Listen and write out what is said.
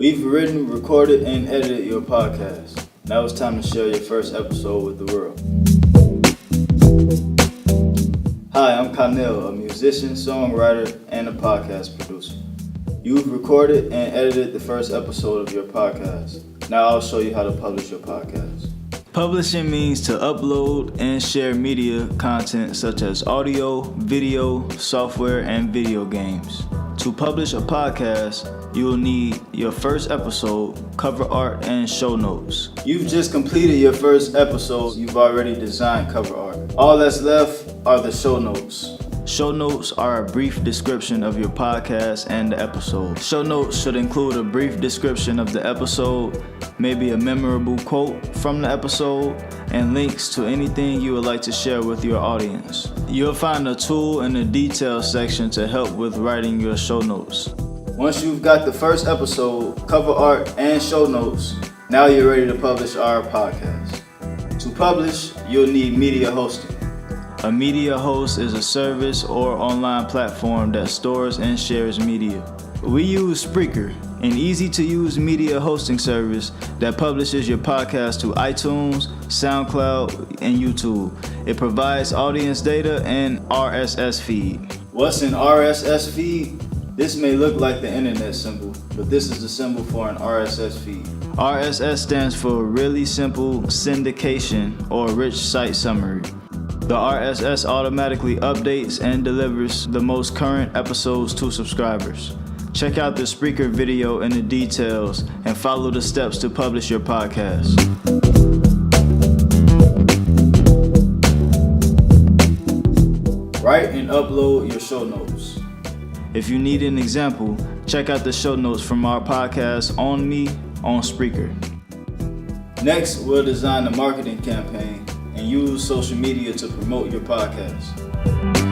We've written, recorded, and edited your podcast. Now it's time to share your first episode with the world. Hi, I'm Kanil, a musician, songwriter, and a podcast producer. You've recorded and edited the first episode of your podcast. Now I'll show you how to publish your podcast. Publishing means to upload and share media content such as audio, video, software, and video games. To publish a podcast, you will need your first episode, cover art, and show notes. You've just completed your first episode. You've already designed cover art. All that's left are the show notes. Show notes are a brief description of your podcast and the episode. Show notes should include a brief description of the episode, maybe a memorable quote from the episode, and links to anything you would like to share with your audience. You'll find a tool in the details section to help with writing your show notes. Once you've got the first episode, cover art, and show notes, now you're ready to publish our podcast. To publish, you'll need media hosting. A media host is a service or online platform that stores and shares media. We use Spreaker, an easy-to-use media hosting service that publishes your podcast to iTunes, SoundCloud, and YouTube. It provides audience data and RSS feed. What's an RSS feed? This may look like the internet symbol, but this is the symbol for an RSS feed. RSS stands for Really Simple Syndication or Rich Site Summary. The RSS automatically updates and delivers the most current episodes to subscribers. Check out the Spreaker video in the details and follow the steps to publish your podcast. Write and upload your show notes. If you need an example, check out the show notes from our podcast On Me on Spreaker. Next, we'll design a marketing campaign and use social media to promote your podcast.